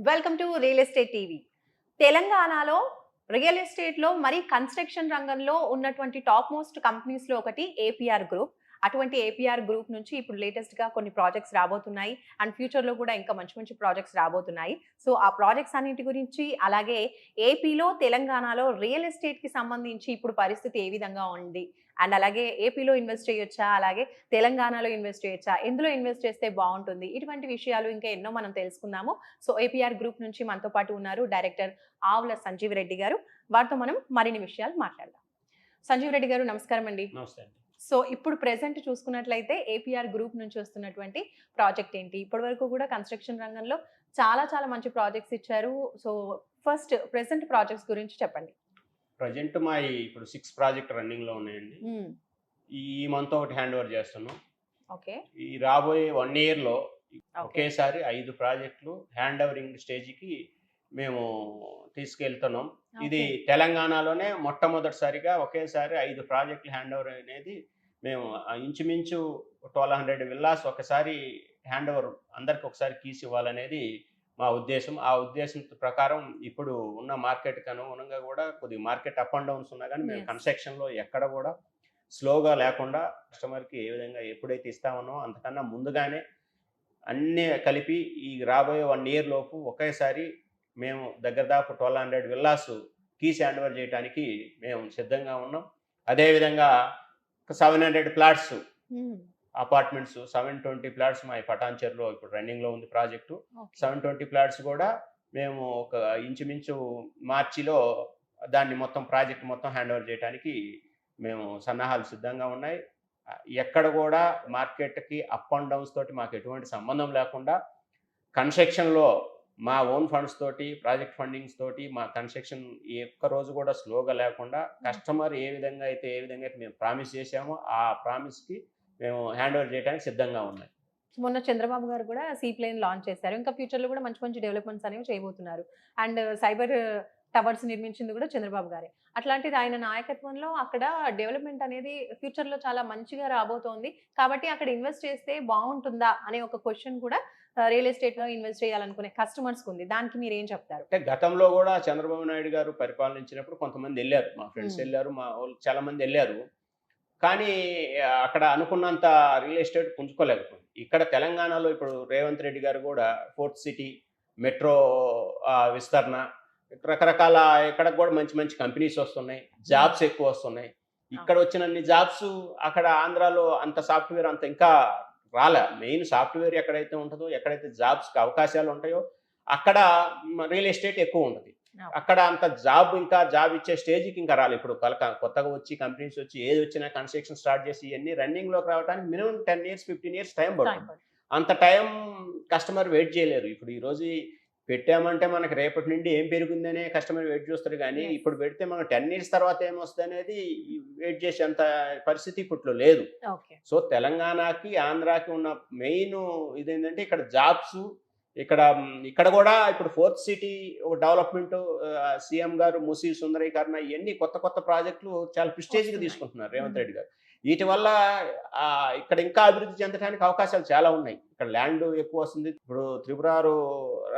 Welcome to real estate TV. తెలంగాణలో real ఎస్టేట్‌లో మరి కన్‌స్ట్రక్షన్ రంగంలో ఉన్నటువంటి టాప్ మోస్ట్ కంపెనీస్‌లో ఒకటి ఏపీఆర్ గ్రూప్. అటువంటి ఏపీఆర్ గ్రూప్ నుంచి ఇప్పుడు లేటెస్ట్‌గా కొన్ని ప్రాజెక్ట్స్ రాబోతున్నాయి. అండ్ ఫ్యూచర్‌లో కూడా ఇంకా మంచి మంచి ప్రాజెక్ట్స్ రాబోతున్నాయి. సో, ఆ ప్రాజెక్ట్స్ అన్నిటి గురించి అలాగే ఏపీలో, తెలంగాణలో రియల్ ఎస్టేట్‌కి సంబంధించి ఇప్పుడు పరిస్థితి ఏ విధంగా ఉంది? అండ్ అలాగే ఏపీలో ఇన్వెస్ట్ చేయొచ్చా? అలాగే తెలంగాణలో ఇన్వెస్ట్ చేయొచ్చా? ఎందులో ఇన్వెస్ట్ చేస్తే బావుంటుంది? ఇటువంటి విషయాలు ఇంకా ఎన్నో మనం తెలుసుకుందాము. సో, ఏపీఆర్ గ్రూప్ నుంచి మనతో పాటు ఉన్నారు డైరెక్టర్ ఆవుల సంజీవ్ రెడ్డి గారు. వారితో మనం మరిన్ని విషయాలు మాట్లాడదాం. సంజీవ్ రెడ్డి గారు నమస్కారం అండి. నమస్తే అండి. సో, ఇప్పుడు ప్రెజెంట్ చూసుకున్నట్లయితే ఏపీఆర్ గ్రూప్ నుంచి వస్తున్నటువంటి ప్రాజెక్ట్ ఏంటి? ఇప్పటివరకు కూడా కన్‌స్ట్రక్షన్ రంగంలో చాలా చాలా మంచి ప్రాజెక్ట్స్ ఇచ్చారు. సో, ఫస్ట్ ప్రెజెంట్ ప్రాజెక్ట్స్ గురించి చెప్పండి. ప్రెజెంట్ ఇప్పుడు 6 ప్రాజెక్ట్ రన్నింగ్‌లో ఉన్నాయండి. హ్మ్. ఈ మంత్ ఒకటి హ్యాండ్ ఓవర్ చేస్తున్నాం. ఓకే. ఈ రాబోయే 1 ఇయర్‌లో ఓకే. ఒకేసారి 5 ప్రాజెక్టులు హ్యాండ్ ఓవరింగ్ స్టేజ్‌కి మేము తీసుకెళ్తున్నాం. ఇది ఓకే. తెలంగాణలోనే మొట్టమొదటిసారిగా ఒకేసారి 5 ప్రాజెక్టులు హ్యాండ్ ఓవర్ అనేది మేము ఇంచుమించు 1200 విల్లాస్ ఒకసారి హ్యాండ్ ఓవర్ అందరికి ఒకసారి కీస్ ఇవ్వాలనేది మా ఉద్దేశం. ఆ ఉద్దేశం ప్రకారం ఇప్పుడు ఉన్న మార్కెట్‌కి అనుగుణంగా కూడా కొద్దిగా మార్కెట్ అప్ అండ్ డౌన్స్ ఉన్నా గానీ మేము యెస్. కన్స్ట్రక్షన్‌లో ఎక్కడ కూడా స్లోగా లేకుండా కస్టమర్‌కి ఏ విధంగా ఎప్పుడైతే ఇస్తామో అంతకన్నా ముందుగానే అన్నీ కలిపి ఈ రాబోయే 1 ఇయర్ లోపు ఒకేసారి మేము దాపు 1200 విల్లాస్ కీస్ హ్యాండ్ ఓవర్ చేయడానికి మేము సిద్ధంగా ఉన్నాం. అదేవిధంగా 700 ప్లాట్స్ హ్మ్. అపార్ట్మెంట్స్ 720 ప్లాట్స్ మా పటాన్‌చెరులో ఇప్పుడు రన్నింగ్‌లో ఉంది ప్రాజెక్టు. ఓకే. 720 ప్లాట్స్ కూడా మేము ఒక ఇంచుమించు మార్చిలో దాన్ని మొత్తం ప్రాజెక్ట్ మొత్తం హ్యాండ్ ఓవర్ చేయడానికి మేము సన్నాహాలు సిద్ధంగా ఉన్నాయి. ఎక్కడ కూడా మార్కెట్‌కి అప్ అండ్ డౌన్స్ తోటి మాకు ఎటువంటి సంబంధం లేకుండా కన్స్ట్రక్షన్‌లో మా ఓన్ ఫండ్స్ తోటి, ప్రాజెక్ట్ ఫండింగ్స్ తోటి మా కన్స్ట్రక్షన్ ఏ ఒక్క రోజు కూడా స్లోగా లేకుండా కస్టమర్ ఏ విధంగా అయితే మేము ప్రామిస్ చేశామో ఆ ప్రామిస్‌కి మేము హ్యాండ్ ఓవర్ చేయడానికి సిద్ధంగా ఉన్నాయి. మొన్న చంద్రబాబు గారు కూడా సీ ప్లేన్ లాంచ్ చేశారు. ఇంకా ఫ్యూచర్‌లో కూడా మంచి మంచి డెవలప్‌మెంట్స్ అనేవి చేయబోతున్నారు. అండ్ సైబర్ టవర్స్ నిర్మించింది కూడా చంద్రబాబు గారే. అట్లాంటిది ఆయన నాయకత్వంలో అక్కడ డెవలప్‌మెంట్ అనేది ఫ్యూచర్‌లో చాలా మంచిగా రాబోతోంది. కాబట్టి అక్కడ ఇన్వెస్ట్ చేస్తే బావుంటుందా అనే ఒక క్వెషన్ కూడా రియల్ ఎస్టేట్‌లో ఇన్వెస్ట్ చేయాలనుకునే కస్టమర్స్‌కుంది. దానికి మీరేం చెప్తారు? అంటే గతంలో కూడా చంద్రబాబు నాయుడు గారు పరిపాలించినప్పుడు కొంతమందెళ్లారు. మా ఫ్రెండ్స్ హ్మ్. ఎళ్లారు. మా వోళ్ళు చాలా మందెళ్లారు. కానీ అక్కడ అనుకున్నంత రియల్ ఎస్టేట్ పుంజుకోలేకపోయింది. ఇక్కడ తెలంగాణలో ఇప్పుడు రేవంత్ రెడ్డి గారు గూడా ఫోర్త్ సిటీ, మెట్రో విస్తరణ రకరకాల ఇక్కడ గూడా మంచి మంచి కంపెనీస్ వస్తున్నాయి. జాబ్స్ ఎక్కువొస్తున్నాయి. ఇక్కడ వచ్చినన్ని జాబ్స్ అక్కడ ఆంధ్రాలో అంత సాఫ్ట్‌వేర్ అంత ఇంకా రాలా. మెయిన్ సాఫ్ట్‌వేర్ ఎక్కడైతే ఉంటదో, ఎక్కడైతే జాబ్స్‌కి అవకాశాలు ఉంటాయో అక్కడ రియల్ ఎస్టేట్ ఎక్కువుంటది. అక్కడ అంత ఇంకా జాబ్ ఇచ్చే స్టేజ్‌కి ఇంకా రాలే. ఇప్పుడు కొత్తగా వచ్చి కంపెనీస్ వచ్చి ఏదొచ్చినా కన్స్ట్రక్షన్ స్టార్ట్ చేసి ఇయన్నీ రన్నింగ్‌లోకి రావడానికి మినిమమ్ 10 ఇయర్స్, 15 ఇయర్స్ టైం పడుతుంది. అంత టైం కస్టమర్ వెయిట్ చేయలేరు. ఇప్పుడు ఈరోజు పెట్టామంటే మనకి రేపటి నుండి ఏం పెరిగిందనే కస్టమర్ వెయిట్ చూస్తారు గానీ, యెస్. ఇప్పుడు పెడితే మనకు 10 ఇయర్స్ తర్వాత ఏమొస్తదనేది వెయిట్ చేసేంత పరిస్థితి ఇప్పట్లో లేదు. ఓకే. సో, తెలంగాణకి, ఆంధ్రాకి ఉన్న మెయిను ఇదేంటంటే ఇక్కడ జాబ్స్ ఇక్కడ గూడా ఇప్పుడు ఫోర్త్ సిటీ డెవలప్‌మెంట్ సీఎం గారు మూసీ సుందరీకరణ ఇయన్నీ కొత్త కొత్త ప్రాజెక్టులు చాలా ప్రెస్టీజ్‌గా వస్తున్నాయి. తీసుకుంటున్నారు రేవంత్ హ్మ్. రెడ్డి గారు. వీటి వల్ల ఇక్కడ ఇంకా అభివృద్ధి చెందడానికి అవకాశాలు చాలా ఉన్నాయి. ఇక్కడ ల్యాండ్ ఎక్కువొస్తుంది. ఇప్పుడు త్రిపురారు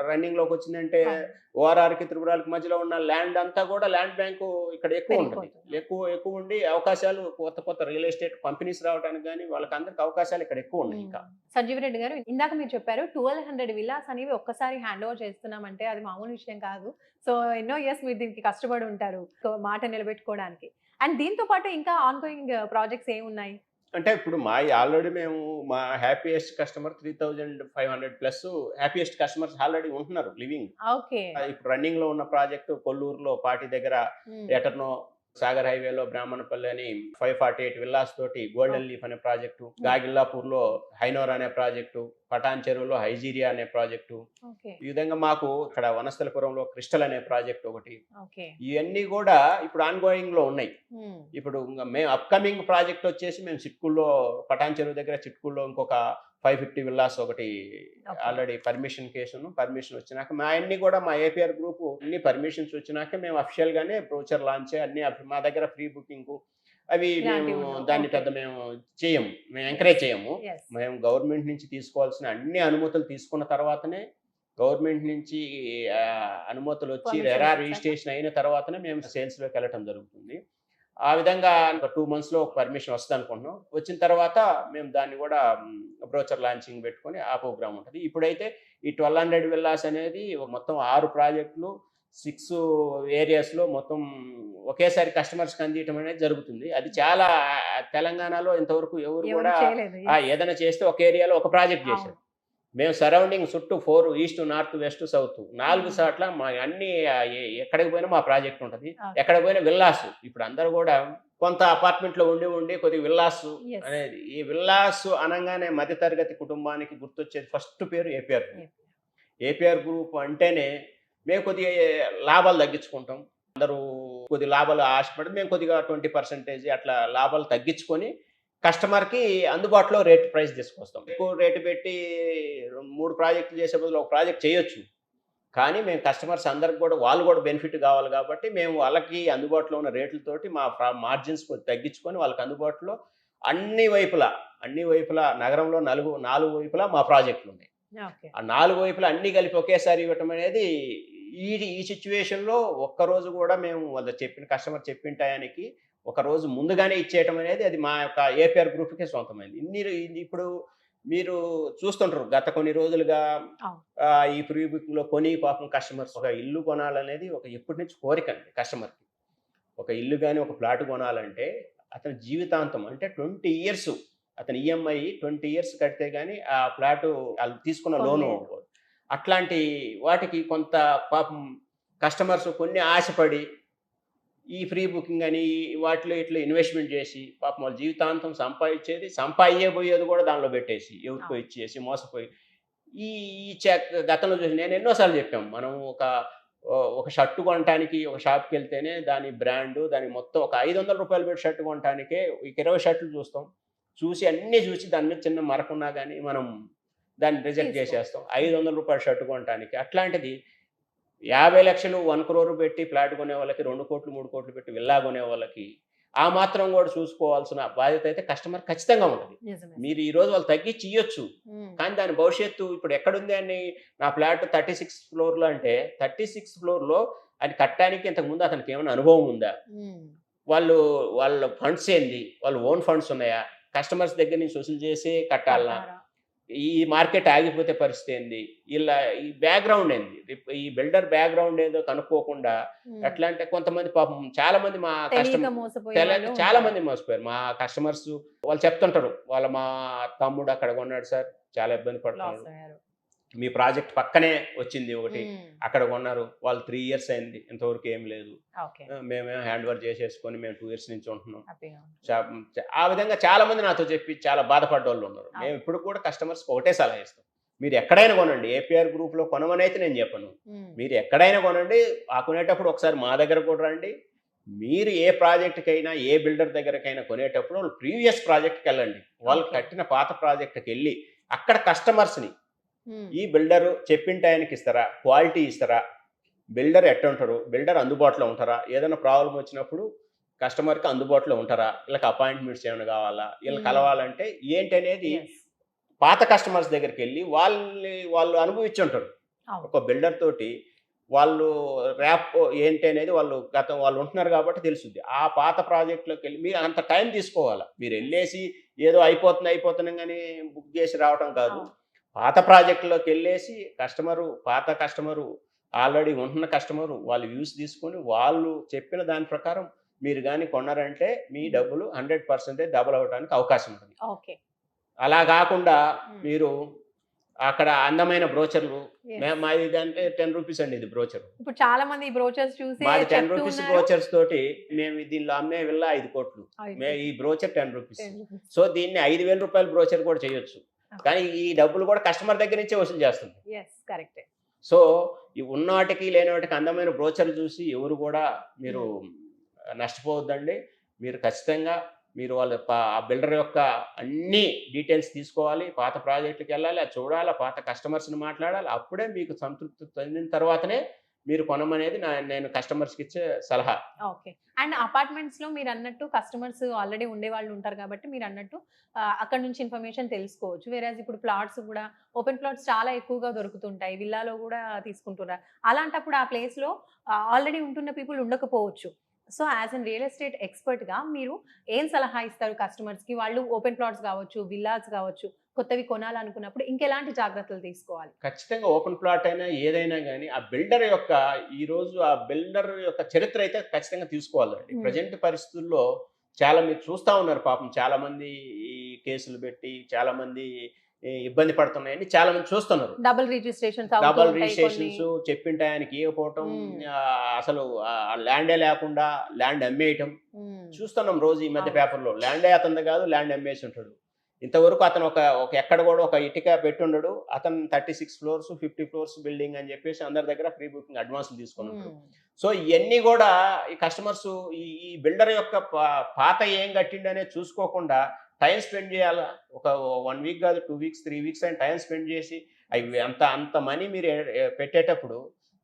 రన్నింగ్‌లోకొచ్చిందంటే అవును. ఓఆర్ఆర్‌కి, త్రిపురాలకి మధ్యలో ఉన్న ల్యాండ్ అంతా గూడా ల్యాండ్ బ్యాంకు ఇక్కడ ఎక్కువుంటది. పెరిగిపోతుంది. ఎక్కువుండి అవకాశాలు కొత్త కొత్త రియల్ ఎస్టేట్ కంపెనీస్ రావడానికి గాని, వాళ్ళకందరికి అవకాశాలు ఇక్కడ ఎక్కువున్నాయి ఇంకా. సంజీవ్ రెడ్డి గారు ఇందాక మీరు చెప్పారు 1200 విల్లాస్ అనేవి ఒక్కసారి హ్యాండ్ ఓవర్ చేస్తున్నామంటే అది మామూలు విషయం కాదు. సో, ఎన్నో ఇయర్స్ మీరు దీనికి కష్టపడి ఉంటారు. మాట నిలబెట్టుకోవడానికి. అండ్ దీంతో పాటు ఇంకా ఆన్ గోయింగ్ ప్రాజెక్ట్స్ ఏమున్నాయి? అంటే ఇప్పుడు ఆల్రెడీ మేము మా happiest customer 3500 plus happiest customers already ఉంటున్నారు లివింగ్. ఓకే. ఇప్పుడు రన్నింగ్‌లో ఉన్న ప్రాజెక్ట్ కొల్లూరులో పాటి దగ్గర హ్మ్. ఎటర్నో సాగర్ హైవేలో బ్రాహ్మణపల్లి అని 548 విల్లాస్ తోటి గోల్డెన్ లీఫ్ అనే ప్రాజెక్టు, గాగిల్లాపూర్‌లో హైనోర్ అనే ప్రాజెక్టు, పటాన్ చెరువులో హైజీరియా అనే ప్రాజెక్టు. ఓకే. ఈ విధంగా మాకు ఇక్కడ వనస్థలిపురంలో క్రిస్టల్ అనే ప్రాజెక్ట్ ఒకటి. ఓకే. ఇవన్నీ కూడా ఇప్పుడు ఆన్ గోయింగ్‌లో ఉన్నాయి. హ్మ్. ఇప్పుడు మేము అప్‌కమింగ్ ప్రాజెక్ట్ వచ్చేసి మేము చిట్కూల్లో పటాన్ చెరువు దగ్గర చిట్కూల్లో ఇంకొక 550 విల్లాస్ ఒకటి ఓకే. ఆల్రెడీ పర్మిషన్ వచ్చినాక మా అన్నీ కూడా మా ఏపీఆర్ గ్రూప్ అన్ని పర్మిషన్స్ వచ్చినాక మేము అఫీషియల్‌గానే బ్రోచర్ లాంచ్ అన్నీ మా దగ్గర ఫ్రీ బుకింగు అవి మేము ఇలాంటివి ఉండవు. దాన్ని ఓకే. పెద్ద మేము చేయము. మేము ఎంకరేజ్ చేయము. యెస్. మేము గవర్నమెంట్ నుంచి తీసుకోవాల్సిన అన్ని అనుమతులు తీసుకున్న తర్వాతనే గవర్నమెంట్ నుంచి అనుమతులు వచ్చి Permission రెరా వచ్చాక? రిజిస్ట్రేషన్ అయిన తర్వాతనే మేము సేల్స్లోకి వెళ్ళటం జరుగుతుంది. ఆ విధంగా ఒక 2 మంత్స్‌లో ఒక పర్మిషన్ వస్తుంది అనుకుంటున్నాం. వచ్చిన తర్వాత మేము దాన్ని కూడా బ్రోచర్ లాంచింగ్ పెట్టుకొని ఆ ప్రోగ్రామ్ ఉంటుంది. ఇప్పుడైతే ఈ 1200 విల్లాస్ అనేది మొత్తం 6 ప్రాజెక్టులు 6 ఏరియాస్‌లో మొత్తం ఒకేసారి కస్టమర్స్‌కి అందియటం అనేది జరుగుతుంది. అది చాలా తెలంగాణలో ఇంతవరకు ఎవరు ఎవరు కూడా చేయలేదు. ఏదైనా చేస్తే ఒక ఏరియాలో ఒక ప్రాజెక్ట్ చేశారు. మేము సరౌండింగ్ చుట్టూ 4 ఈస్ట్, నార్త్, వెస్ట్, సౌత్ 4 చోట్ల మా అన్ని ఎక్కడికి పోయినా మా ప్రాజెక్ట్ ఉంటుంది. ఎక్కడ పోయినా విల్లాస్. ఇప్పుడు అందరూ కూడా కొంత అపార్ట్మెంట్లో ఉండి కొద్దిగా విల్లాస్ Yes. అనేది. ఈ విల్లాస్ అనగానే మధ్యతరగతి కుటుంబానికి గుర్తొచ్చేది ఫస్ట్ పేరు ఏపీఆర్ గ్రూప్. ఏపీఆర్ గ్రూప్ అంటేనే మేము కొద్దిగా లాభాలు తగ్గించుకుంటాం. అందరూ కొద్ది లాభాలు ఆశపడి మేము కొద్దిగా 20% అట్లా లాభాలు తగ్గించుకొని కస్టమర్కి అందుబాటులో రేట్ ప్రైస్ తీసుకొస్తాం. ఎక్కువ రేటు పెట్టి 3 ప్రాజెక్టులు చేసే బదులు ఒక ప్రాజెక్ట్ చేయొచ్చు. కానీ మేము కస్టమర్స్ అందరికి కూడా వాళ్ళు కూడా బెనిఫిట్ కావాలి కాబట్టి మేము వాళ్ళకి అందుబాటులో ఉన్న రేట్లతోటి మా మార్జిన్స్ కొద్ది తగ్గించుకొని వాళ్ళకి అందుబాటులో అన్ని వైపులా నగరంలో 4 వైపులా మా ప్రాజెక్టులు ఉన్నాయి. Okay. ఆ 4 వైపులా అన్ని కలిపి ఒకేసారి ఇవ్వటం అనేది ఈ సిచ్యువేషన్లో ఒక్కరోజు కూడా మేము వాళ్ళు కస్టమర్ చెప్పిన టయానికి ఒక రోజు ముందుగానే ఇచ్చేయటం అనేది అది మా యొక్క ఏపీఆర్ గ్రూప్కే సొంతమైంది. ఇప్పుడు మీరు చూస్తుంటారు గత కొన్ని రోజులుగా ఈ ప్రీ బుకింగ్లో కొని పాపం కస్టమర్స్ ఒక ఇల్లు కొనాలనేది ఎప్పటి నుంచి కోరిక అండి కస్టమర్కి. ఒక ఇల్లు కానీ ఒక ప్లాట్ కొనాలంటే అతని జీవితాంతం అంటే 20 ఇయర్స్ అతని ఈఎంఐ 20 ఇయర్స్ కడితే కానీ ఆ ఫ్లాట్ వాళ్ళు తీసుకున్న లోను అట్లాంటి వాటికి కొంత పాపం కస్టమర్స్ కొన్ని ఆశపడి ఈ ఫ్రీ బుకింగ్ అని వాటిలో ఇట్లా ఇన్వెస్ట్మెంట్ చేసి పాపం వాళ్ళ జీవితాంతం సంపాదించబోయేది కూడా దానిలో పెట్టేసి ఎవరికో ఇచ్చేసి మోసపోయి ఈ గతంలో చూసి నేను ఎన్నోసార్లు చెప్పాము. మనం ఒక షర్టు కొనడానికి ఒక షాప్కి వెళ్తేనే దాని బ్రాండు దాని మొత్తం ఒక 500 రూపాయలు పెట్టి షర్టు కొనడానికే 20 షర్టులు చూసి అన్నీ చూసి దాని మీద చిన్న మరకున్నా కానీ మనం దాన్ని రిజెక్ట్ చేసేస్తాం. 500 రూపాయల షర్టు కొనడానికి అట్లాంటిది 50 లక్షలు 1 crore పెట్టి ఫ్లాట్ కొనే వాళ్ళకి 2 కోట్లు 3 కోట్లు పెట్టి విల్లా కొనే వాళ్ళకి ఆ మాత్రం కూడా చూసుకోవాల్సిన బాధ్యత అయితే కస్టమర్ ఖచ్చితంగా ఉంటుంది. మీరు ఈ రోజు వాళ్ళు తగ్గించి ఇవ్వచ్చు, కానీ దాని భవిష్యత్తు ఇప్పుడు ఎక్కడుంది అని నా ఫ్లాట్ 36 ఫ్లోర్లో అంటే 36 ఫ్లోర్లో అది కట్టడానికి ఇంతకుముందు అతనికి ఏమైనా అనుభవం ఉందా, వాళ్ళ ఫండ్స్ ఏంది, వాళ్ళ ఓన్ ఫండ్స్ ఉన్నాయా, కస్టమర్స్ దగ్గర నుంచి వసూలు చేసి కట్టాలనా, ఈ మార్కెట్ ఆగిపోతే పరిస్థితి ఏంది, ఇలా ఈ బ్యాక్గ్రౌండ్ ఏంది, ఈ బిల్డర్ బ్యాక్గ్రౌండ్ ఏదో కనుక్కోకుండా ఎట్లా అంటే కొంతమంది పాపం చాలా మంది మా చాలా మంది మోసపోయారు. మా కస్టమర్స్ వాళ్ళు చెప్తుంటారు మా తమ్ముడు అక్కడ కొన్నాడు సార్ చాలా ఇబ్బంది పడుతున్నారు, మీ ప్రాజెక్ట్ పక్కనే వచ్చింది ఒకటి అక్కడ కొన్నారు, వాళ్ళు 3 ఇయర్స్ అయింది ఇంతవరకు ఏం లేదు, మేమేం హ్యాండ్ ఓవర్ చేసేసుకొని మేము 2 ఇయర్స్ నుంచి ఉంటున్నాం. ఆ విధంగా చాలా మంది నాతో చెప్పి చాలా బాధపడ్డ వాళ్ళు ఉన్నారు. మేము ఇప్పుడు కూడా కస్టమర్స్కి ఒకటే సలహా ఇస్తాం, మీరు ఎక్కడైనా కొనండి, ఏపీఆర్ గ్రూప్లో కొనమని అయితే నేను చెప్పను, మీరు ఎక్కడైనా కొనండి, ఆ కొనేటప్పుడు ఒకసారి మా దగ్గర కూడా రండి. మీరు ఏ ప్రాజెక్టుకైనా ఏ బిల్డర్ దగ్గరకైనా కొనేటప్పుడు వాళ్ళు ప్రీవియస్ ప్రాజెక్ట్కి వెళ్ళండి, వాళ్ళు కట్టిన పాత ప్రాజెక్టుకి వెళ్ళి అక్కడ కస్టమర్స్ని ఈ బిల్డర్ చెప్పిన టైంకి ఇస్తారా, క్వాలిటీ ఇస్తారా, బిల్డర్ ఎట్ట ఉంటారు, బిల్డర్ అందుబాటులో ఉంటారా, ఏదైనా ప్రాబ్లం వచ్చినప్పుడు కస్టమర్కి అందుబాటులో ఉంటారా, వీళ్ళకి అపాయింట్మెంట్స్ ఏమైనా కావాలా, వీళ్ళు కలవాలంటే ఏంటి అనేది పాత కస్టమర్స్ దగ్గరికి వెళ్ళి వాళ్ళు అనుభవించి ఉంటారు. ఒక బిల్డర్ తోటి వాళ్ళు ర్యాప్ ఏంటి అనేది వాళ్ళు ఉంటున్నారు కాబట్టి తెలుస్తుంది. ఆ పాత ప్రాజెక్టులోకి వెళ్ళి మీరు అంత టైం తీసుకోవాలా, మీరు వెళ్ళేసి ఏదో అయిపోతున్నాం కానీ బుక్ చేసి రావటం కాదు. పాత ప్రాజెక్టులోకి వెళ్ళేసి పాత కస్టమరు ఆల్రెడీ ఉంటున్న కస్టమరు వాళ్ళు వ్యూస్ తీసుకొని వాళ్ళు చెప్పిన దాని ప్రకారం మీరు కానీ కొన్నారంటే మీ డబ్బులు 100% డబుల్ అవడానికి అవకాశం ఉంటుంది. అలా కాకుండా మీరు అక్కడ అందమైన బ్రోచర్లు, మాది అంటే 10 రూపీస్ అండి ఇది బ్రోచర్, ఇప్పుడు చాలా మంది బ్రోచర్స్ చూసి మాది 10 రూపీస్ బ్రోచర్స్ తోటి మేము దీనిలో అమ్మే విల్లా 5 కోట్లు, ఈ బ్రోచర్ 10 రూపీస్. సో దీన్ని 5,000 రూపాయల బ్రోచర్ కూడా చేయొచ్చు, కానీ ఈ డబ్బులు కూడా కస్టమర్ దగ్గర నుంచే వసూలు చేస్తుంది. సో ఈ ఉన్నవాటికి లేనివాటికి అందమైన బ్రోచర్లు చూసి ఎవరు కూడా మీరు నష్టపోవద్దండి. మీరు ఖచ్చితంగా మీరు ఆ బిల్డర్ యొక్క అన్ని డీటెయిల్స్ తీసుకోవాలి, పాత ప్రాజెక్టుకి వెళ్ళాలి, అది చూడాలి, పాత కస్టమర్స్ని మాట్లాడాలి, అప్పుడే మీకు సంతృప్తి చెందిన తర్వాతనే మీరు కొనమనేది నేను కస్టమర్స్కి ఇచ్చే సలహా. ఓకే. అండ్ అపార్ట్మెంట్స్‌లో మీరన్నట్టు కస్టమర్స్ ఆల్రెడీ ఉండేవాళ్ళు ఉంటారు కాబట్టి మీరన్నట్టు అక్కడి నుంచి ఇన్ఫర్మేషన్ తెలుసుకోవచ్చు. వేరేస్ ఇప్పుడు ప్లాట్స్ గూడా ఓపెన్ ప్లాట్స్ చాలా ఎక్కువగా దొరుకుతుంటాయి. విల్లాలో గూడా తీసుకుంటున్నారు. అలాంటప్పుడు ఆ ప్లేస్‌లో ఆల్రెడీ ఉంటున్న పీపుల్ ఉండకపోవచ్చు. So, as an real estate ఎక్స్‌పర్ట్‌గా మీరు ఏం సలహా ఇస్తారు కస్టమర్స్‌కి? వాళ్ళు ఓపెన్ ప్లాట్స్ గావచ్చు, విల్లాస్ గావచ్చు, కొత్తవి కొనాలనుకున్నప్పుడు ఇంకెలాంటి జాగ్రత్తలు తీసుకోవాలి? ఖచ్చితంగా ఓపెన్ ప్లాట్ అయినా ఏదైనా గానీ, ఆ బిల్డర్ యొక్క చరిత్ర అయితే ఖచ్చితంగా తీసుకోవాలండి. హ్మ్. ప్రెజెంట్ పరిస్థితుల్లో చాలా మీరు చూస్తా ఉన్నారు పాపం చాలామంది ఈ కేసులు పెట్టి, చాలామంది ఇబ్బంది పడుతున్నాయని చాలామంది చూస్తున్నారు. డబుల్ రిజిస్ట్రేషన్స్ అవుతూ డబుల్ ఉంటాయి కొన్ని. రిజిస్ట్రేషన్స్ చెప్పిన టయానికి ఇవ్వకపోవటం, హ్మ్. అసలు ల్యాండే లేకుండా ల్యాండ్ అమ్మేయటం. హ్మ్. చూస్తున్నాం రోజు ఈ మధ్య అవును. పేపర్‌లో. ల్యాండే అతనిది కాదు, ల్యాండ్ అమ్మేసుంటాడు. ఇంతవరకు అతను ఒక ఒక ఎక్కడ కూడా ఒక ఇటుక పెట్టుండడు. అతను 36 ఫ్లోర్స్, 50 ఫ్లోర్స్ బిల్డింగ్ అని చెప్పేసి అందరి దగ్గర ప్రీ బుకింగ్ అడ్వాన్స్‌లు తీసుకొనుంటాడు. హ్మ్. సో, ఇయన్నీ గూడా ఈ కస్టమర్స్ ఈ ఈ బిల్డర్ యొక్క పాత ఏం కట్టిండనేది చూసుకోకుండా టైమ్ స్పెండ్ చేయాలా. ఒక 1 వీక్ కాదు, 2 వీక్స్, 3 వీక్స్ అని టైమ్ స్పెండ్ చేసి అవి అంత మనీ మీరు పెట్టేటప్పుడు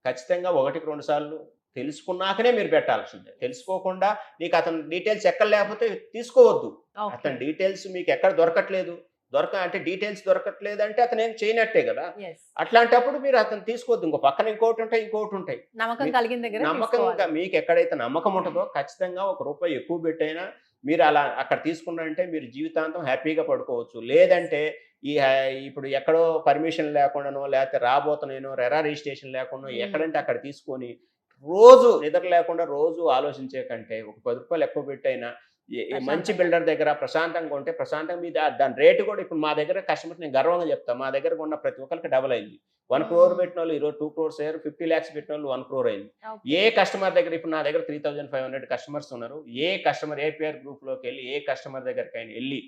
ఖచ్చితంగా 1కి 2 సార్లు తెలుసుకున్నాకనే మీరు పెట్టాల్సిందే. తెలుసుకోకుండా నీకు అతని డీటెయిల్స్ ఎక్కడ లేకపోతే తీసుకోవద్దు. ఓకే. అతని డీటెయిల్స్ మీకు ఎక్కడ దొరకట్లేదు. అంటే డీటెయిల్స్ దొరకట్లేదంటే అతనేం చేయనట్టే గదా! యెస్. అట్లాంటప్పుడు మీరు అతన్ని తీసుకోవద్దు. ఇంకో పక్కన ఇంకోటుంటాయి. నమ్మకం మీ కలిగిన దగ్గర నమ్మకంగా తీసుకోవాలి. మీకెక్కడైతే నమ్మకం ఉంటదో ఖచ్చితంగా ఒక రూపాయి ఎక్కువ పెట్టైనా మీరు అలా అక్కడ తీసుకున్నారంటే మీరు జీవితాంతం హ్యాపీగా పడుకోవచ్చు. లేదంటే ఇప్పుడు ఎక్కడో పర్మిషన్ లేకుండానో, లేకపోతే రాబోతున్నానో, రెరా రిజిస్ట్రేషన్ లేకుండానో హ్మ్. ఎక్కడంటే అక్కడ తీసుకొని రోజు నిద్ర లేకుండా రోజు ఆలోచించే కంటే ఒక రూ. 10 ఎక్కువ పెట్టైనా మంచి ప్రశాంతంగా. బిల్డర్ దగ్గర ప్రశాంతంగా ఉంటే ప్రశాంతంగా దాని రేటు కూడా ఇప్పుడు మా దగ్గర కస్టమర్స్ నేను గర్వంగా చెప్తా. మా దగ్గర ఉన్న ప్రతి ఒక్కరికి డబుల్ అయింది. 1 క్రోర్ హ్మ్. పెట్టినోళ్ళు ఈరోజు 2 క్రోర్స్ అయ్యారు. 50 లాక్స్ పెట్టినోళ్ళు 1 క్రోర్ అయింది. ఓకే. ఏ కస్టమర్ దగ్గర ఇప్పుడు నా దగ్గర 3500 కస్టమర్స్ ఉన్నారు. ఏ కస్టమర్ ఏపీఆర్ గ్రూప్‌లోకెళ్ళి ఏ కస్టమర్ దగ్గరికైనా ఎళ్లి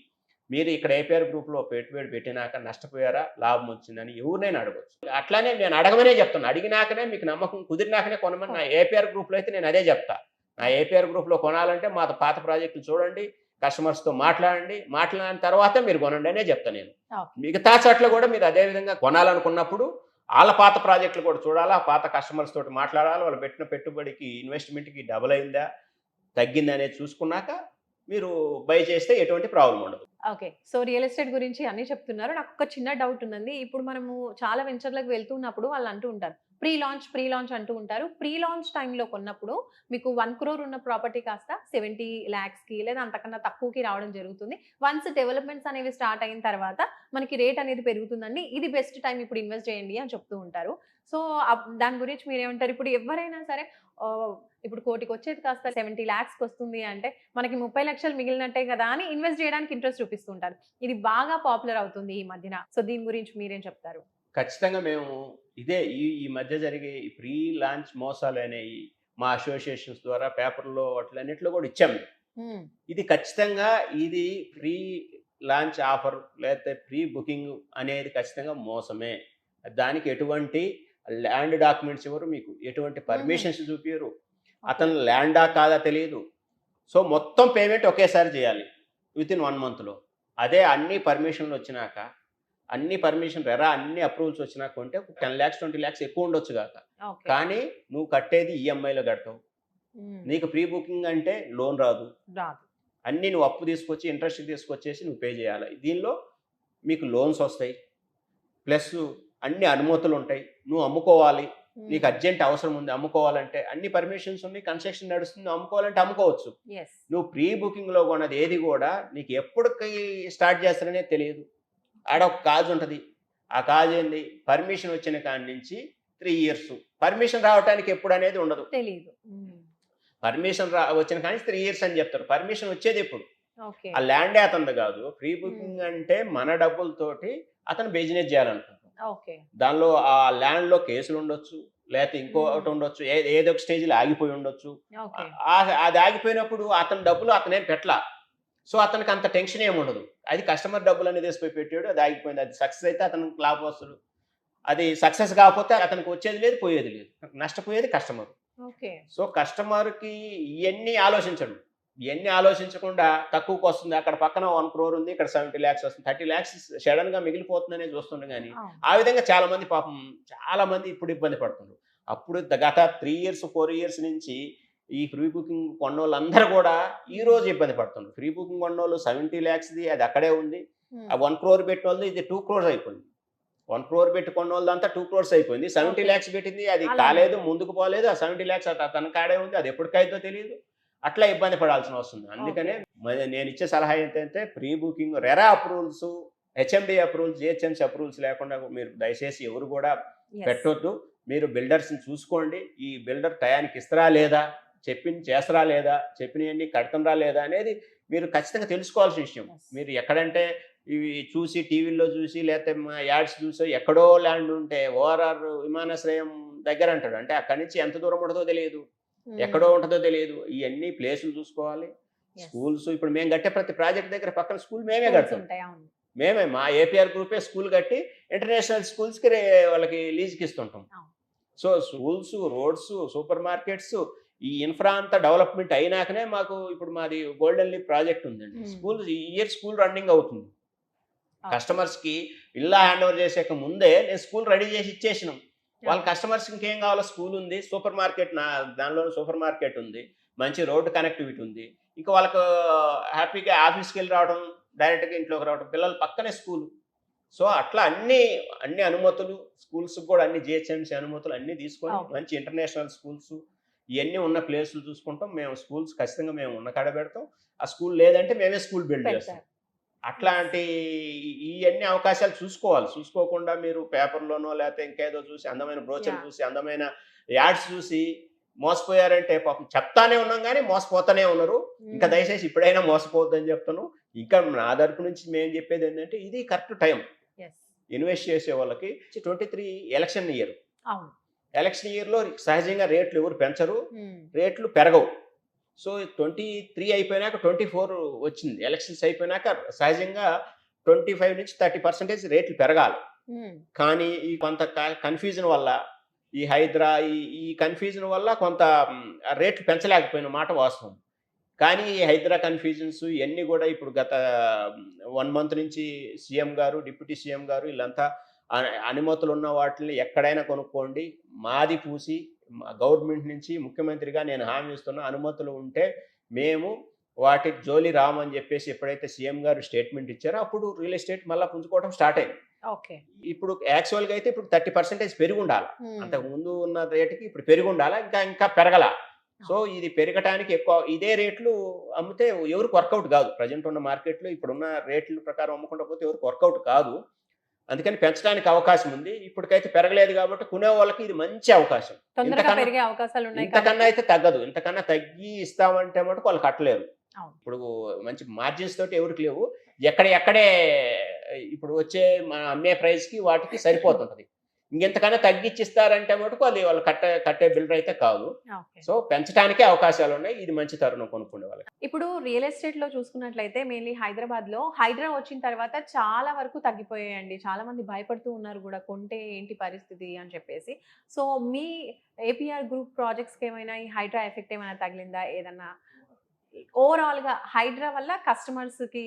మీరు ఇక్కడ ఏపీఆర్ గ్రూప్‌లో పెట్టుబడి పెట్టినాక నష్టపోయారా? లాభం వచ్చిందని ఎవరినైనా అడగొచ్చు. అట్లానే నేను అడగమనే చెప్తున్నా. అడిగినాకనే మీకు నమ్మకం కుదిరినాకనే కొనమని నా ఏపీఆర్ గ్రూప్‌లో అయితే నేను అదే చెప్తా. నా ఏపీఆర్ గ్రూప్‌లో కొనాలంటే మా పాత ప్రాజెక్టులు చూడండి. కస్టమర్స్‌తో మాట్లాడండి. మాట్లాడిన తర్వాతే మీరు కొనండి అనే చెప్తా నేను. ఓకే. మిగతా చోట్ల కూడా మీరు అదే విధంగా కొనాలనుకున్నప్పుడు ఆళ్ళ పాత ప్రాజెక్టులు కూడా చూడాలా. ఆ పాత కస్టమర్స్ తోటి మాట్లాడాలి. వాళ్ళు పెట్టిన పెట్టుబడికి, ఇన్వెస్ట్‌మెంట్‌కి డబుల్ అయిందా? తగ్గిందా? అనేది చూసుకున్నాక మీరు బై చేస్తే ఎటువంటి ప్రాబ్లమ్ ఉండదు. ఓకే. సో, రియల్ ఎస్టేట్ గురించి అన్నీ చెప్తున్నారు. నాకొక చిన్న డౌట్ ఉందండి. ఇప్పుడు మనము చాలా వెంచర్‌లకు వెళ్తున్నప్పుడు వాళ్ళు అంటూ ఉంటారు. ప్రీ లాంచ్ అంటూ ఉంటారు. ప్రీ లాంచ్ టైమ్‌లో కొన్నప్పుడు మీకు 1,00,00,000 ఉన్న ప్రాపర్టీ కాస్త 70 లాక్స్‌కి లేదా అంతకన్నా తక్కువకి రావడం జరుగుతుంది. వన్స్ డెవలప్‌మెంట్స్ అనేవి స్టార్ట్ అయిన తర్వాత మనకి రేట్ అనేది పెరుగుతుందండి. ఇది బెస్ట్ టైమ్ ఇప్పుడు ఇన్వెస్ట్ చేయండి అని చెప్తూ ఉంటారు. సో, దాని గురించి మీరేమంటారు? ఇప్పుడు ఎవ్వరైనా సరే ఆహ్, ఇప్పుడు 1,00,00,000 వచ్చేది కాస్త 70 లాక్స్‌కి వస్తుంది అంటే మనకి 30,00,000 మిగిలినట్టే కదా! అని ఇన్వెస్ట్ చేయడానికి ఇంట్రెస్ట్ చూపిస్తుంటారు. ఇది బాగా పాపులర్ అవుతుంది ఈ మధ్యన. సో, దీని గురించి మీరేం చెప్తారు? ఖచ్చితంగా మేము ఇదే ఈ మధ్య జరిగే ఈ ప్రీ లాంచ్ మోసాలనేయి మా అసోసియేషన్స్ ద్వారా పేపర్‌లో వాటిలన్నిటిలో కూడా ఇచ్చాం మేము. హ్మ్. ఇది ఖచ్చితంగా ఇది ప్రీ లాంచ్ ఆఫర్ లేకపోతే ప్రీ బుకింగ్ అనేది ఖచ్చితంగా మోసమే. దానికి ఎటువంటి ల్యాండ్ డాక్యుమెంట్స్ ఇవ్వరు మీకు. ఎటువంటి హుహు. పర్మిషన్స్ చూపియరు. ఓకే. అతను ల్యాండా కాదా తెలీదు. సో, మొత్తం పేమెంట్ ఒకేసారి చేయాలి. వితిన్ 1 మంత్‌లో. అదే అన్ని పర్మిషన్‌లు వచ్చినాక, అన్ని అప్రూవల్స్ వచ్చినాక కొంటే 10 లాక్స్, 20 లాక్స్ ఎక్కువ ఉండొచ్చు గాక. ఓకే. కానీ నువ్వు కట్టేది ఈఎంఐలో కడతావు. హ్మ్. నీకు ప్రీ బుకింగ్ అంటే లోన్ రాదు. రాదు. అన్నీ నువ్వు అప్పు తీసుకొచ్చి, ఇంట్రెస్ట్ తీసుకొచ్చేసి నువ్వు పే చేయాలి. దీనిలో మీకు లోన్స్ వస్తాయి. ప్లస్ అన్ని అనుమతులుంటాయి. నువ్వు అమ్ముకోవాలి. నీకు హ్మ్. అర్జెంట్ అవసరం ఉంది అమ్ముకోవాలంటే అన్ని పర్మిషన్స్ ఉన్నాయి. కన్‌స్ట్రక్షన్ నడుస్తుంది. అమ్ముకోవాలంటే అమ్ముకోవచ్చు. యెస్. నువ్వు ప్రీ బుకింగ్‌లో కొన్నది ఏది గూడా నీకు ఎప్పటికి స్టార్ట్ చేస్తారనేది తెలియదు. ఆడ ఒక కాజ్ ఉంటది. ఆ కాజ్ ఏంది? పర్మిషన్ వచ్చిన కాడి నుంచి 3 ఇయర్స్. పర్మిషన్ రావటానికి ఎప్పుడనేది ఉండదు. తెలీదు. హ్మ్. పర్మిషన్ వచ్చిన కాడి నుంచి 3 ఇయర్స్ అని చెప్తారు. పర్మిషన్ వచ్చేదెప్పుడు? ఓకే. ఆ ల్యాండే అతనిది గాదు. ప్రీ హ్మ్. బుకింగ్ అంటే మన డబ్బులతోటి అతను బిజినెస్ చేయాలనుకుంటాడు. ఓకే. దానిలో ఆ ల్యాండ్‌లో కేసులుండొచ్చు. లేతే ఇంకోటి హ్మ్. ఉండొచ్చు. ఏదో ఒక స్టేజ్‌లో ఆగిపోయి ఉండొచ్చు. ఓకే. అది ఆగిపోయినప్పుడు అతని డబ్బులు అతనేం పెట్టలా. సో, అతనికి అంత టెన్షన్ ఏముండదు. అది కస్టమర్ డబ్బులన్నీ తీసుకొని పెట్టాడు. అది ఆగిపోయింది. అది సక్సెస్ అయితే అతనికి లాభం వస్తడు. అది సక్సెస్ కాకపోతే అతనికి వచ్చేది లేదు, పోయేది లేదు. నష్టపోయేది కస్టమర్. ఓకే. సో, కస్టమర్‌కి ఇయన్నీ ఆలోచించడు. ఇయన్నీ ఆలోచించకుండా తక్కువకొస్తుంది. అక్కడ పక్కన 1 క్రోర్ ఉంది. ఇక్కడ 70 లాక్స్ వస్తుంది. 30 లాక్స్ సడెన్‌గా మిగిలిపోతుందనే చూస్తుండు గానీ, అవును. ఆ విధంగా చాలా మంది ఇప్పుడు ఇబ్బంది పడుతున్నారు. అప్పుడు గత 3 ఇయర్స్ 4 ఇయర్స్ నుంచి ఈ ఫ్రీ బుకింగ్ కొన్నోళ్ళందరూ కూడా ఈ రోజు ఇబ్బంది పడుతున్నారు. ఫ్రీ బుకింగ్ కొన్నోళ్ళు 70 lakhsది అది అక్కడే ఉంది. ఆ 1 crore పెట్టిన వాళ్ళది ఇది 2 crores అయిపోయింది. 1 crore పెట్టి కొన్న వాళ్ళదంతా 2 crores అయిపోయింది. 70 lakhs పెట్టింది అది కాలేదు, ముందుకు పోలేదు. ఆ 70 lakhs తన కాడే ఉంది, అది ఎప్పటికైతే తెలియదు. అట్లా ఇబ్బంది పడాల్సిన వస్తుంది. అందుకనే నేను ఇచ్చే సలహా ఏంటంటే pre booking RERA approvals, HMD approvals, GHMC approvals లేకుండా మీరు దయచేసి ఎవరు కూడా పెట్టొద్దు. మీరు బిల్డర్స్ని చూసుకోండి. ఈ బిల్డర్ టయానికి ఇస్తారా లేదా, చెప్పింది చేస్తారా లేదా, చెప్పినవన్నీ కడతారా లేదా అనేది మీరు ఖచ్చితంగా తెలుసుకోవాల్సిన విషయం. మీరు ఎక్కడంటే ఇవి చూసి టీవీల్లో చూసి లేకపోతే యాడ్స్ చూసి ఎక్కడో ల్యాండ్ ఉంటే ఓఆర్ఆర్ విమానాశ్రయం దగ్గర అంటాడు, అంటే అక్కడి నుంచి ఎంత దూరం ఉంటుందో తెలియదు, ఎక్కడో ఉంటుందో తెలియదు. ఇవన్నీ ప్లేసులు చూసుకోవాలి. స్కూల్స్ ఇప్పుడు మేము కట్టే ప్రతి ప్రాజెక్ట్ దగ్గర పక్కన స్కూల్ మేమే కడతాం. మేమే మా ఏపీఆర్ గ్రూపే స్కూల్ కట్టి ఇంటర్నేషనల్ స్కూల్స్కి వాళ్ళకి లీజ్కి ఇస్తుంటాం. So schools, roads, supermarkets, ఈ ఇన్ఫ్రా అంతా డెవలప్మెంట్ అయినాకనే మాకు ఇప్పుడు మాది గోల్డెన్ లీప్ ప్రాజెక్ట్ ఉందండి. స్కూల్ ఈ ఇయర్ స్కూల్ రన్నింగ్ అవుతుంది. కస్టమర్స్కి ఇల్లా హ్యాండ్ ఓవర్ చేసాక ముందే నేను స్కూల్ రెడీ చేసి ఇచ్చేసినాం. వాళ్ళ కస్టమర్స్కి ఇంకేం కావాలో స్కూల్ ఉంది, సూపర్ మార్కెట్ దానిలో సూపర్ మార్కెట్ ఉంది, మంచి రోడ్డు కనెక్టివిటీ ఉంది. ఇంకా వాళ్ళకు హ్యాపీగా ఆఫీస్కి వెళ్ళి రావడం, డైరెక్ట్గా ఇంట్లోకి రావడం, పిల్లలు పక్కనే స్కూల్. సో అట్లా అన్ని అనుమతులు స్కూల్స్కి కూడా అన్ని జిహెచ్ఎంసీ అనుమతులు అన్నీ తీసుకొని మంచి ఇంటర్నేషనల్ స్కూల్స్ ఇవన్నీ ఉన్న ప్లేసులు చూసుకుంటాం. మేము స్కూల్స్ ఖచ్చితంగా మేము ఉన్న కాడ పెడతాం. ఆ స్కూల్ లేదంటే మేమే స్కూల్ బిల్డ్ చేస్తాం. అట్లాంటి ఇవన్నీ అవకాశాలు చూసుకోవాలి. చూసుకోకుండా మీరు పేపర్లోనో లేకపోతే ఇంకేదో చూసి అందమైన బ్రోచర్ చూసి అందమైన యాడ్స్ చూసి మోసపోయారంటే పాపం చెప్తానే ఉన్నాం కానీ మోసపోతానే ఉన్నారు. ఇంకా దయచేసి ఇప్పుడైనా మోసపోవద్దని చెప్తాను. ఇంకా నా తరపు నుంచి మేము చెప్పేది ఏంటంటే ఇది కరెక్ట్ టైం ఇన్వెస్ట్ చేసే వాళ్ళకి. 23 ఎలక్షన్ ఇయర్. ఎలక్షన్ ఇయర్లో సహజంగా రేట్లు ఎవరు పెంచరు, రేట్లు పెరగవు. సో 23 అయిపోయినాక 24 వచ్చింది. ఎలక్షన్స్ అయిపోయినాక సహజంగా 25 నుంచి 30% రేట్లు పెరగాలి. కానీ ఈ కొంత కన్ఫ్యూజన్ వల్ల ఈ హైడ్రా ఈ కన్ఫ్యూజన్ వల్ల కొంత రేట్లు పెంచలేకపోయిన మాట వాస్తవం. కానీ ఈ హైడ్రా కన్ఫ్యూజన్స్ ఇవన్నీ కూడా ఇప్పుడు గత 1 month నుంచి సీఎం గారు, డిప్యూటీ సీఎం గారు వీళ్ళంతా అనుమతులు ఉన్న వాటిని ఎక్కడైనా కొనుక్కోండి, మాది పూసి గవర్నమెంట్ నుంచి ముఖ్యమంత్రిగా నేను హామీ ఇస్తున్నా, అనుమతులు ఉంటే మేము వాటి జోలి రామని చెప్పేసి ఎప్పుడైతే సీఎం గారు స్టేట్మెంట్ ఇచ్చారో అప్పుడు రియల్ ఎస్టేట్ మళ్ళీ పుంజుకోవడం స్టార్ట్ అయింది. ఇప్పుడు యాక్చువల్గా అయితే ఇప్పుడు 30% పెరిగి ఉండాలి. అంతకు ముందు ఉన్న రేటుకి ఇప్పుడు పెరిగి ఉండాలా, ఇంకా పెరగల. సో ఇది పెరగటానికి ఎక్కువ ఇదే రేట్లు అమ్మితే ఎవరికి వర్కౌట్ కాదు. ప్రజెంట్ ఉన్న మార్కెట్లో ఇప్పుడున్న రేట్ల ప్రకారం అమ్ముకుంటూ పోతే ఎవరికి వర్కౌట్ కాదు. అందుకని పెంచడానికి అవకాశం ఉంది. ఇప్పటికైతే పెరగలేదు కాబట్టి కొనే వాళ్ళకి ఇది మంచి అవకాశం. ఇంతకన్నా అయితే తగ్గదు. ఇంతకన్నా తగ్గి ఇస్తామంటే మటుకు వాళ్ళు కట్టలేరు. ఇప్పుడు మంచి మార్జిన్స్ తోటి ఎవరికి లేవు. ఎక్కడే ఇప్పుడు వచ్చే అమ్మే ప్రైస్కి వాటికి సరిపోతుంటది. ఇంకెంతకన్నా తగ్గించిస్తారంటే మటుకు అది వాళ్ళు కట్టే బిల్డర్ అయితే కాదు. సో పెంచడానికే అవకాశాలు ఉన్నాయి. ఇది మంచి తరుణం కొనుక్కునే వాళ్ళకి. ఇప్పుడు రియల్ ఎస్టేట్ లో చూసుకున్నట్లయితే మెయిన్లీ హైదరాబాద్ లో హైడ్రా వచ్చిన తర్వాత చాలా వరకు తగ్గిపోయాయండి. చాలా మంది భయపడుతూ ఉన్నారు కూడా, కొంటే ఏంటి పరిస్థితి అని చెప్పేసి. సో మీ ఏపీఆర్ గ్రూప్ ప్రాజెక్ట్స్ కి ఏమైనా ఈ హైడ్రా ఎఫెక్ట్ ఏమైనా తగిలిందా? ఏదన్నా ఓవరాల్ గా హైడ్రా వల్ల కస్టమర్స్ కి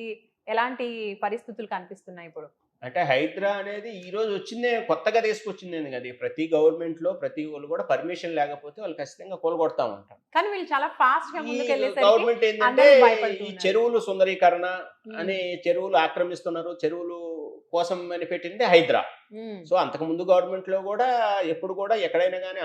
ఎలాంటి పరిస్థితులు కనిపిస్తున్నాయి ఇప్పుడు? అంటే హైడ్రా అనేది ఈ రోజు వచ్చిందే, కొత్తగా తీసుకొచ్చింది కదా. ప్రతి గవర్నమెంట్ లో ప్రతి వాళ్ళు కూడా పర్మిషన్ లేకపోతే వాళ్ళు ఖచ్చితంగా కొలగొడతా ఉంటారు. కానీ వీళ్ళు చాలా ఫాస్ట్ గా ముందుకెళ్ళేసరికి గవర్నమెంట్ ఏంటంటే ఈ చెరువులు సుందరీకరణ అని చెరువులు ఆక్రమిస్తున్నారు, చెరువులు కోసం అని పెట్టింది హైడ్రా. సో అంతకు ముందు గవర్నమెంట్ లో కూడా ఎప్పుడు కూడా ఎక్కడైనా కానీ